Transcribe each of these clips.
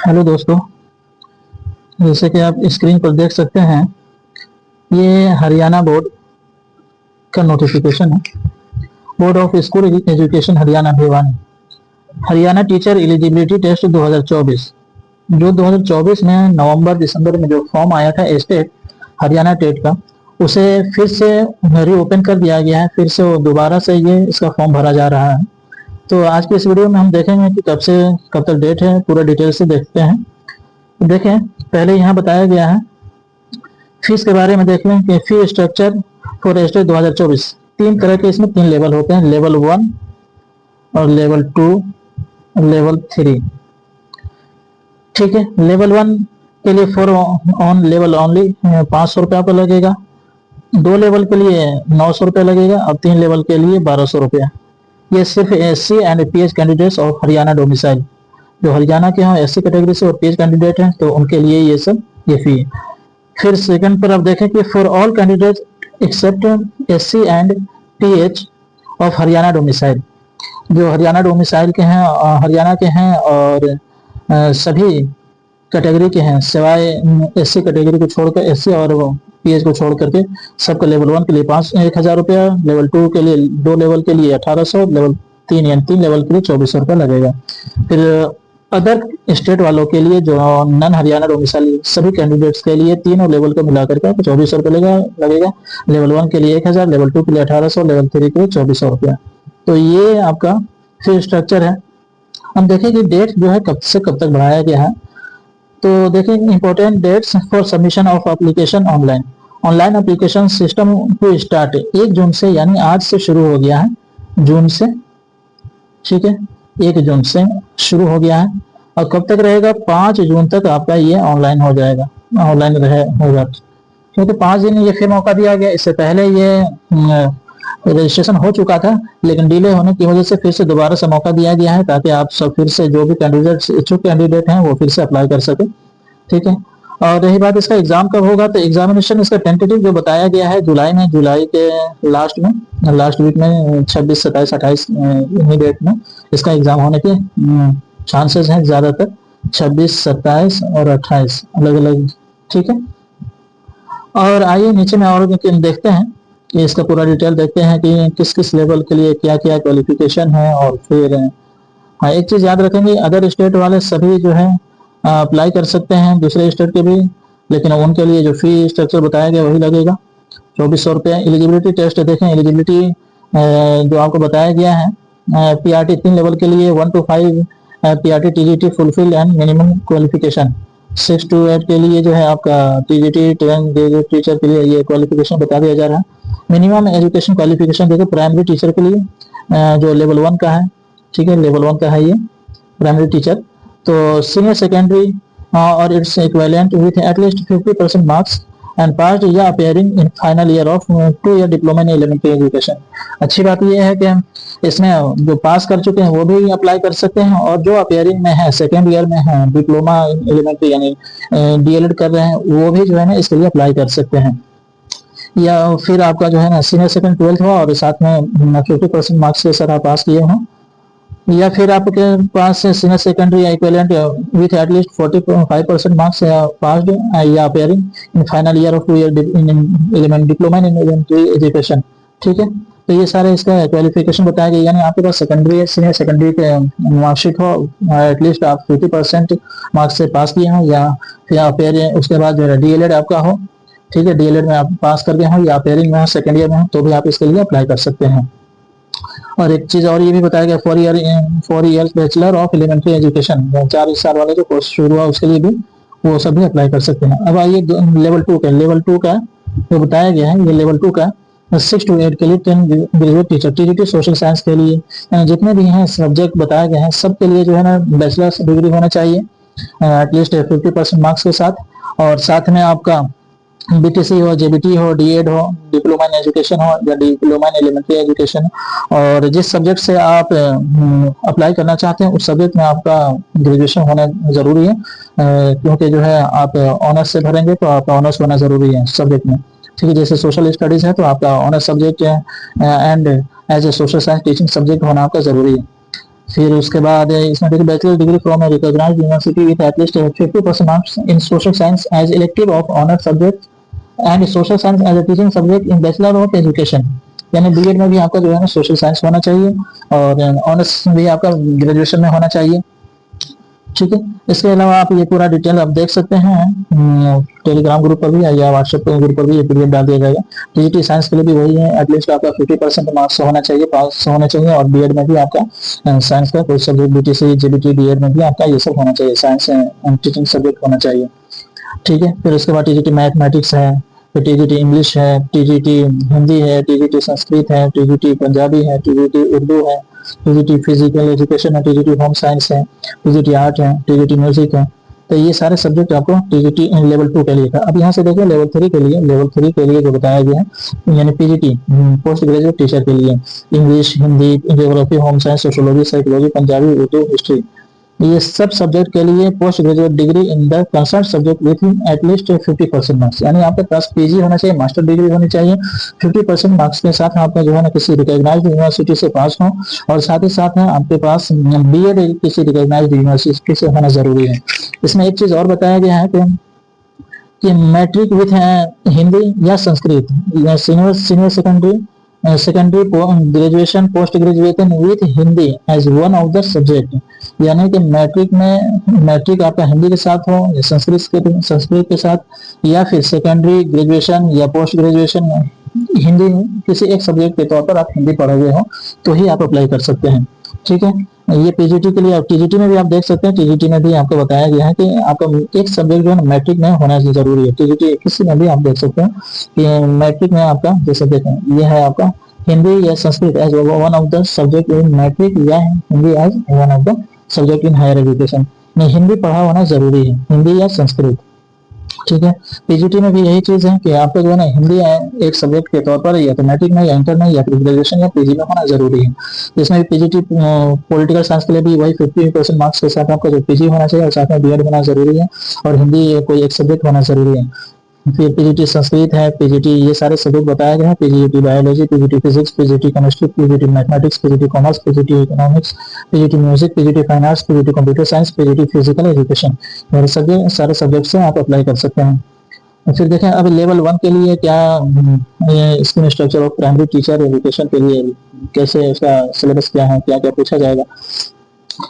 Hello दोस्तों। जैसे कि आप स्क्रीन पर देख सकते हैं, ये हरियाणा बोर्ड का नोटिफिकेशन है। Board of school education Haryana Bhiwani, Haryana teacher eligibility test 2024। जो 2024 में नवंबर दिसंबर में जो फॉर्म आया था स्टेट हरियाणा टेट का, उसे फिर से रीओपन कर दिया गया है। फिर से वो दोबारा से ये इसका फॉर्म भरा जा रहा है। तो आज के इस वीडियो में हम देखेंगे कि कब से कब तक डेट है, पूरा डिटेल से देखते हैं। देखें, पहले यहाँ बताया गया है फीस के बारे में। देख लें कि फी स्ट्रक्चर फॉर स्टेट 2024, तीन तरह के इसमें तीन लेवल होते हैं, लेवल 1 और लेवल 2 और लेवल 3। ठीक है, लेवल 1 के लिए फॉर ऑन लेवल ओनली 500 रुपये आपको लगेगा, 2 लेवल के लिए 900 रुपये लगेगा और 3 लेवल के लिए 1200 रुपये। ये सिर्फ SC and PH candidates of Haryana domicile, जो हरियाणा के हैं SC कैटेगरी से और PH कैंडिडेट हैं, तो उनके लिए ये फी है। फिर सेकंड पर आप देखें कि for all candidate except SC and PH of Haryana domicile, जो हरियाणा डोमिसाइल के हैं, हरियाणा के हैं और सभी कैटेगरी के हैं सिवाय SC कैटेगरी को छोड़कर, SC और PH को छोड़ करके सबका लेवल 1 के लिए 1000 रुपया, लेवल 2 के लिए 2 लेवल के लिए 1800, लेवल 3 यानी 3 लेवल के लिए 2400 रुपया लगेगा। फिर अदर स्टेट वालों के लिए जो नॉन हरियाणा डोमिसाइल सभी कैंडिडेट्स के लिए तीनों लेवल को मिलाकर के 2400 रुपये लगेगा। लेवल 1 के लिए 1000, लेवल 2 के लिए 1800, लेवल 3 के लिए 2400 रुपया। तो ये आपका फी स्ट्रक्चर है। हम देखें कि डेट जो है कब से कब तक बढ़ाया गया है। तो देखें important dates for submission of application online. Online application system को स्टार्ट 1 जून से, यानी आज से शुरू हो गया है, जून से। ठीक है, 1 जून से शुरू हो गया है और कब तक रहेगा? 5 जून तक आपका ये ऑनलाइन हो जाएगा, ऑनलाइन होगा। क्योंकि 5 दिन ये फिर मौका दिया गया। इससे पहले ये रजिस्ट्रेशन हो चुका था, लेकिन डिले होने की वजह से फिर से दोबारा से मौका दिया गया है, ताकि आप सब फिर से जो भी कैंडिडेट इच्छुक कैंडिडेट हैं वो फिर से अप्लाई कर सके। ठीक है, और रही बात इसका एग्जाम कब होगा, तो एग्जामिनेशन इसका टेंटेटिव जो बताया गया है जुलाई में, जुलाई के लास्ट वीक में 26, 27, 28 इन्हीं डेट में इसका एग्जाम होने के चांसेस हैं ज्यादातर। 26, 27 और 28 अलग अलग। ठीक है, और आइए नीचे में और देखते हैं कि इसका पूरा डिटेल देखते हैं कि किस किस लेवल के लिए क्या क्या क्वालिफिकेशन है। और फिर हाँ, एक चीज याद रखेंगे, अदर स्टेट वाले सभी जो है अप्लाई कर सकते हैं, दूसरे स्टेट के भी, लेकिन उनके लिए जो फी स्ट्रक्चर बताया गया वही लगेगा, 2400 रुपये। एलिजिबिलिटी टेस्ट देखें, एलिजिबिलिटी जो आपको बताया गया है, PRT 3 लेवल के लिए 1 to 5 PRT TGT fulfil and minimum qualification. 6 to 8 के लिए जो है आपका TGT 10 टीचर के लिए ये क्वालिफिकेशन बता दिया जा रहा है। मिनिमम एजुकेशन क्वालिफिकेशन देखो, प्राइमरी टीचर के लिए जो लेवल 1 का है, ठीक है, लेवल 1 का है ये प्राइमरी टीचर। तो सीनियर सेकेंडरी और it's equivalent with at least 50% marks and passed या appearing in final year of 2 year diploma in elementary education. अच्छी बात यह है कि इसमें जो पास कर चुके हैं वो भी अप्लाई कर सकते हैं, और जो अपीयरिंग में है, सेकेंड ईयर में है डिप्लोमा इन एलिमेंट्री यानी DLED कर रहे हैं, वो भी जो है ना इसके लिए अप्लाई कर सकते हैं। या फिर आपका जो है ना सीनियर सेकेंड 12th हुआ और साथ में 50% मार्क्स के साथ आप पास किए हों, या फिर आपके पास सीनियर सेकेंडरी या equivalent with at least 45% marks passed या appearing in final year of 2 year in diploma in elementary education. ठीक है, तो ये सारे इसका क्वालिफिकेशन बताया गया, यानी आपके पास सेकेंडरी सीनियर सेकेंडरी के मार्कशीट हो, एटलीस्ट आप 50% मार्क्स से पास किए हों, या फिर अपीयरिंग उसके बाद जो है DLED आपका हो। ठीक है, DLED में आप पास कर गए हो या अपीयरिंग में हो, सेकेंड ईयर में हो, तो भी आप इसके लिए अप्लाई कर सकते हैं। और एक चीज और ये भी बताया गया, 4 years bachelor of elementary education, 4 साल वाला जो कोर्स शुरू हुआ उसके लिए भी वो सभी अप्लाई कर सकते हैं। अब आइए लेवल 2 का जो बताया गया है, ये लेवल 2 का 6 to 8 के लिए 10 graduate teacher TGT social science के लिए जितने भी हैं सब्जेक्ट बताए गए हैं, सबके लिए जो है ना बैचलर्स डिग्री होना चाहिए एटलीस्ट 50% मार्क्स के साथ, और साथ में आपका BTC हो, JBT हो, DED हो, डिप्लोमा इन एजुकेशन हो या डिप्लोमा इन एलिमेंट्री एजुकेशन, और जिस सब्जेक्ट से आप अप्लाई करना चाहते हैं उस सब्जेक्ट में आपका ग्रेजुएशन होना जरूरी है, क्योंकि जो है आप ऑनर्स से भरेंगे तो आपका ऑनर्स होना जरूरी है सब्जेक्ट में। ठीक है, जैसे सोशल स्टडीज है तो आपका ऑनर्स सब्जेक्ट है, and as a social science teaching subject होना आपका जरूरी है। फिर उसके बाद इसमें देखिए bachelor degree from a recognised university with at least 50% marks in social science as elective of honour subject and social science as a teaching subject in bachelor of education. यानी बीएड में भी आपका जो है ना सोशल साइंस होना चाहिए और ऑनर्स भी आपका ग्रेजुएशन में होना चाहिए। ठीक है, इसके अलावा आप ये पूरा डिटेल आप देख सकते हैं टेलीग्राम ग्रुप पर भी या व्हाट्सएप ग्रुप पर भी ये पीडीएफ डाल दिया जाएगा। टीजीटी साइंस के लिए भी वही है, एटलीस्ट आपका 50% मार्क्स होना चाहिए, पास होना चाहिए। और बीएड में भी आपका साइंस का कोई सब्जेक्ट बीटीसी जीबीटी बीएड में भी आपका ये सब होना चाहिए, साइंस टीचिंग सब्जेक्ट होना चाहिए। ठीक है, फिर उसके बाद टीजीटी मैथमेटिक्स है, फिर टीजीटी इंग्लिश है, टीजीटी हिंदी है, टीजीटी संस्कृत है, टीजीटी पंजाबी है, टीजीटी उर्दू है, टीजीटी फिजिकल एजुकेशन है, टीजीटी होम साइंस है, टीजीटी आर्ट है, टीजीटी म्यूजिक है। तो ये सारे सब्जेक्ट आपको टीजीटी लेवल 2 के लिए था। अब यहाँ से देखिए लेवल 3 के लिए, लेवल 3 के लिए जो बताया गया है यानी पीजीटी पोस्ट ग्रेजुएट टीचर के लिए English, Hindi, geography, home science, sociology, psychology, Punjabi, Urdu, history, ये सब सब्जेक्ट के लिए post graduate degree in the concern subject with at least 50% marks, यानी आपके पास पीजी होना चाहिए, मास्टर डिग्री होनी चाहिए, 50% मार्क्स के साथ आपका जो है ना किसी रिकॉग्नाइज्ड यूनिवर्सिटी से पास हो, और साथ ही साथ है आपके पास बीएड किसी रिकॉग्नाइज्ड यूनिवर्सिटी से होना जरूरी है। इसमें एक चीज और बताया गया है कि मैट्रिक विथ हिंदी या संस्कृत या senior secondary graduation post graduation with Hindi as one of the subject, यानी कि मैट्रिक आपका हिंदी के साथ हो या संस्कृत के साथ, या फिर सेकेंडरी ग्रेजुएशन या पोस्ट ग्रेजुएशन हिंदी किसी एक सब्जेक्ट के तौर पर आप हिंदी पढ़े हुए हो तो ही आप अप्लाई कर सकते हैं। ठीक है, ये पीजीटी के लिए। आप टीजीटी में भी आप देख सकते हैं, टीजीटी में भी आपको बताया गया है कि आपका एक सब्जेक्ट जो है मैट्रिक में होना जरूरी है। टीजीटी किसी में भी आप देख सकते हैं कि मैट्रिक में आपका जैसे देखें ये है आपका हिंदी या Sanskrit as one of the subject in matric या Hindi as one of the subject in higher education में हिंदी पढ़ा होना जरूरी है, हिंदी या संस्कृत। ठीक है, पीजीटी में भी यही चीज है कि आपको जो है ना हिंदी एक सब्जेक्ट के तौर पर या तो मैट्रिक में या इंटर में या फिर ग्रेजुएशन या पीजी में होना जरूरी है। इसमें पीजीटी पॉलिटिकल साइंस के लिए भी वही 50% मार्क्स के साथ आपका जो पीजी होना चाहिए और साथ में बीएड होना जरूरी है, और हिंदी कोई एक सब्जेक्ट होना जरूरी है। फिर पीजीटी संस्कृत है, पीजीटी ये सारे सब्जेक्ट बताए गए हैं, PGT biology, PGT physics, PGT chemistry, PGT mathematics, PGT commerce, PGT economics, PGT music, PGT fine arts, PGT computer science, PGT physical education, ये सारे सब्जेक्ट से आप अप्लाई कर सकते हैं। फिर देखें अब लेवल 1 के लिए क्या scheme structure of primary teacher education के लिए कैसे इसका सिलेबस क्या है, क्या क्या पूछा जाएगा।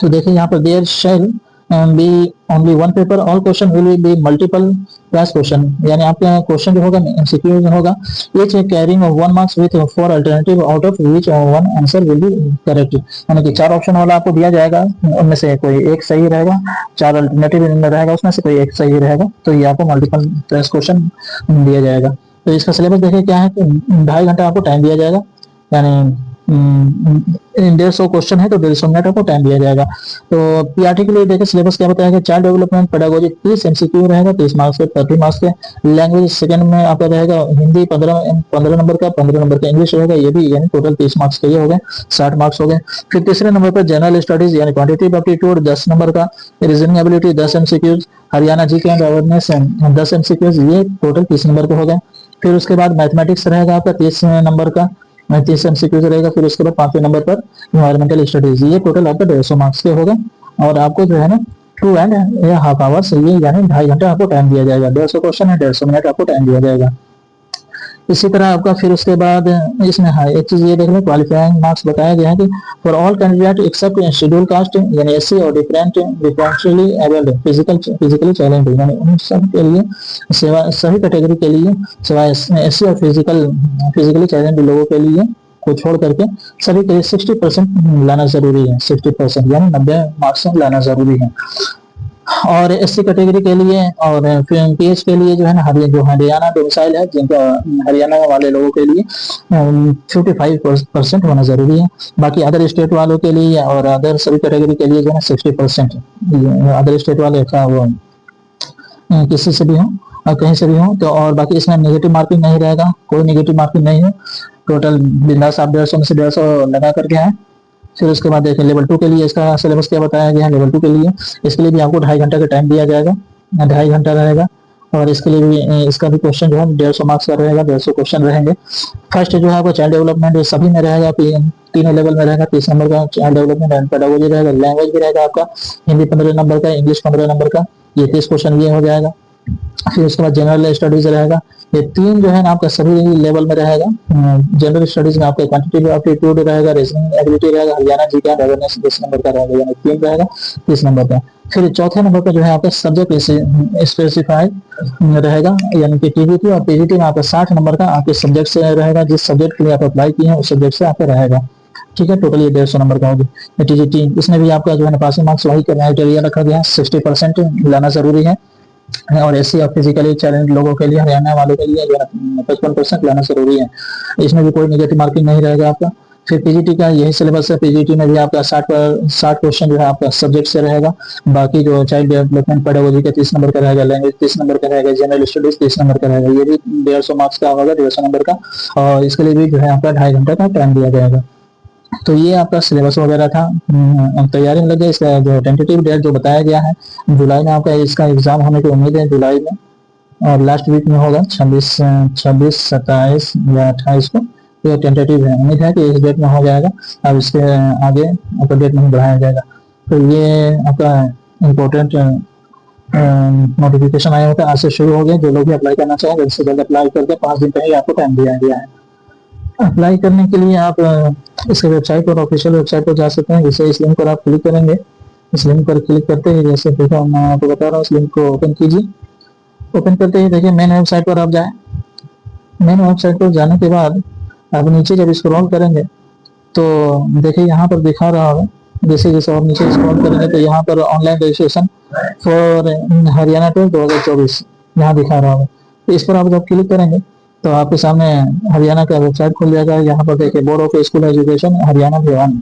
तो देखिए यहाँ पर there shall be only one paper, all question will be multiple class question, यानी आपका क्वेश्चन जो होगा एमसीक्यू होगा, each carrying 1 marks with 4 alternative out of which 1 answer will be correct, यानी कि 4 ऑप्शन वाला आपको दिया जाएगा, उनमें से कोई एक सही रहेगा, 4 अल्टरनेटिव इनमें रहेगा, उसमें से कोई एक सही रहेगा, तो ये आपको मल्टीपल क्लास क्वेश्चन दिया जाएगा। तो इसका सिलेबस देखिए क्या है कि 2.5 घंटा आपको टाइम दिया जाएगा, यानी 150 क्वेश्चन है तो 150 मिनट आपको टाइम दिया जाएगा। तो पीआरटी के लिए देखिए सिलेबस क्या बताया, चाइल्ड डेवलपमेंट पेडागोजी 30 एमसीक्यू रहेगा, 30 मार्क्स के, 30 मार्क्स के। लैंग्वेज सेकंड में आपका रहेगा हिंदी 15 नंबर का, 15 नंबर का इंग्लिश रहेगा, ये भी यानी टोटल 30 मार्क्स के ये हो गए, 60 मार्क्स हो गए। फिर तीसरे नंबर पर जनरल स्टडीज यानी क्वांटिटेटिव एप्टीट्यूड 10 नंबर का, reasoning ability 10 MCQs, Haryana GK and awareness 10 MCQs, ये टोटल 30 नंबर के हो गए। फिर उसके बाद मैथमेटिक्स रहेगा आपका 30 नंबर का, 30 एमसीक्यूज रहेगा। फिर उसके बाद 5वें नंबर पर इन्वायरमेंटल स्टडीज, ये टोटल आपका 150 मार्क्स के होगा, और आपको जो है ना 2.5 आवर्स ये यानी 2.5 घंटा आपको टाइम दिया जाएगा। 150 क्वेश्चन है, 150 मिनट आपको टाइम दिया जाएगा। इसी तरह आपका फिर उसके बाद इसमें हाँ एक चीज ये देख लें, क्वालिफाइंग मार्क्स बताया गया है कि for all candidate except schedule caste यानी एससी और डिफरेंशियली एबल्ड फिजिकली चैलेंज, यानी उन सब के लिए सेवा सभी कैटेगरी के लिए सिवाय एससी और फिजिकली चैलेंज लोगों के लिए को छोड़ करके सभी के लिए 60% लाना जरूरी है, 60% यानी 90 मार्क्स लाना जरूरी है। और एससी कैटेगरी के लिए और पीएच के लिए जो है ना जो हरियाणा डोमिसाइल है, जिनका हरियाणा वाले लोगों के लिए 55% होना जरूरी है। बाकी अदर स्टेट वालों के लिए और अदर सभी कैटेगरी के लिए जो है 60%, अदर स्टेट वाले का वो किसी से भी हो और कहीं से भी हो तो। और बाकी इसमें नेगेटिव मार्किंग नहीं रहेगा, कोई नेगेटिव मार्किंग नहीं है, टोटल बिंदास आप 150 में से 150 लगा करके आए। फिर उसके बाद देखें लेवल 2 के लिए इसका सिलेबस क्या बताया गया है। लेवल 2 के लिए इसके लिए भी आपको 2.5 घंटा का टाइम दिया जाएगा, 2.5 घंटा रहेगा, और इसके लिए भी इसका भी क्वेश्चन जो है 150 मार्क्स का रहेगा, 150 क्वेश्चन रहेंगे। फर्स्ट जो है आपका चाइल्ड डेवलपमेंट सभी में रहेगा, तीनों लेवल में रहेगा। 30 नंबर का चाइल्ड डेवलपमेंट एंड पेडागोजी रहेगा। लैंग्वेज भी रहेगा आपका हिंदी 15 नंबर का, इंग्लिश 15 नंबर का, ये 30 क्वेश्चन ये हो जाएगा। फिर उसके बाद जनरल स्टडीज रहेगा, ये तीन जो है ना आपका सभी लेवल में रहेगा। जनरल स्टडीज में आपका क्वांटिटेटिव एप्टीट्यूड रहेगा, रीजनिंग एबिलिटी रहेगा, Haryana GK and awareness 20 number का रहेगा, यानी 3 रहेगा 30 नंबर का। फिर चौथे नंबर पर जो है आपका सब्जेक्ट स्पेसिफाइड रहेगा, यानी कि टीबीटी और पीजीटी में आपका 60 नंबर का आपके सब्जेक्ट से रहेगा, जिस सब्जेक्ट के लिए आप अप्लाई किए हैं उस सब्जेक्ट से आपका रहेगा। ठीक है, टोटल ये 150 नंबर का होगी। टीजीटी इसमें भी आपका जो है ना पासिंग मार्क्स वही क्राइटेरिया रखा गया है, 60% लाना जरूरी है। और एससी और फिजिकली चैलेंज लोगों के लिए, हरियाणा वालों के लिए 55% लाना जरूरी है। इसमें भी कोई नेगेटिव मार्किंग नहीं रहेगा आपका। फिर पीजीटी का यही सिलेबस है, पीजीटी में भी आपका 60 क्वेश्चन जो है आपका सब्जेक्ट से रहेगा। बाकी जो चाइल्ड डेवलपमेंट पेडागोजी का 30 नंबर का रहेगा, लैंग्वेज 30 नंबर का रहेगा, जनरल स्टडीज 30 नंबर का रहेगा, ये भी 150 मार्क्स का होगा, 150 नंबर का। और इसके लिए भी जो है आपका 2.5 घंटे का टाइम दिया जाएगा। तो ये आपका सिलेबस वगैरह था। तैयारी में लगे। इसका जो टेंटेटिव डेट जो बताया गया है, जुलाई में आपका इसका एग्जाम होने की उम्मीद है, जुलाई में, और लास्ट वीक में होगा 26, 27 या 28 को। ये टेंटेटिव है, उम्मीद है कि इस डेट में हो जाएगा। अब इसके आगे आपका डेट नहीं बढ़ाया जाएगा। तो ये आपका इम्पोर्टेंट नोटिफिकेशन आया होता है, आज से शुरू हो गया। जो लोग भी अप्लाई करना चाहें जल्द से जल्द अप्लाई करके 5 दिन पहले आपको टाइम दिया गया है। अप्लाई करने के लिए आप इसके वेबसाइट पर, ऑफिशियल वेबसाइट पर जा सकते हैं। जैसे इस लिंक पर आप क्लिक करेंगे, इस लिंक पर क्लिक करते ही जैसे देखो मैं आपको बता रहा हूँ, इस लिंक को ओपन कीजिए। ओपन करते ही देखिए मेन वेबसाइट पर आप जाएं। मेन वेबसाइट पर जाने के बाद आप नीचे जब स्क्रॉल करेंगे तो देखिए यहाँ पर दिखा रहा होगा, जैसे जैसे आप नीचे स्क्रॉल करेंगे तो यहाँ पर online registration for Haryana test 2024 यहाँ दिखा रहा होगा। तो इस पर आप जब क्लिक करेंगे तो आपके सामने हरियाणा का वेबसाइट खुल जाएगा। यहाँ पर देखिए board of school education Haryana Bhiwani.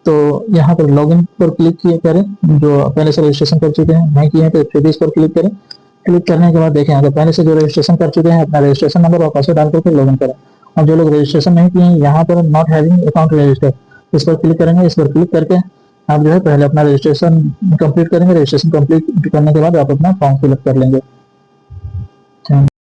तो यहाँ पर लॉगिन पर क्लिक किए करें, जो पहले से रजिस्ट्रेशन कर चुके हैं, नहीं किए हैं तो फिर इस पर क्लिक करें। क्लिक करने के बाद देखें अगर पहले से जो रजिस्ट्रेशन कर चुके हैं अपना रजिस्ट्रेशन नंबर और पासवर्ड डाल करके लॉगिन करें। और जो लोग रजिस्ट्रेशन नहीं किए हैं यहाँ पर नॉट हैविंग अकाउंट रजिस्टर, इस पर क्लिक करेंगे। इस पर क्लिक करके आप जो है पहले अपना रजिस्ट्रेशन कंप्लीट करेंगे। रजिस्ट्रेशन कंप्लीट करने के बाद आप अपना फॉर्म फिलअप कर लेंगे।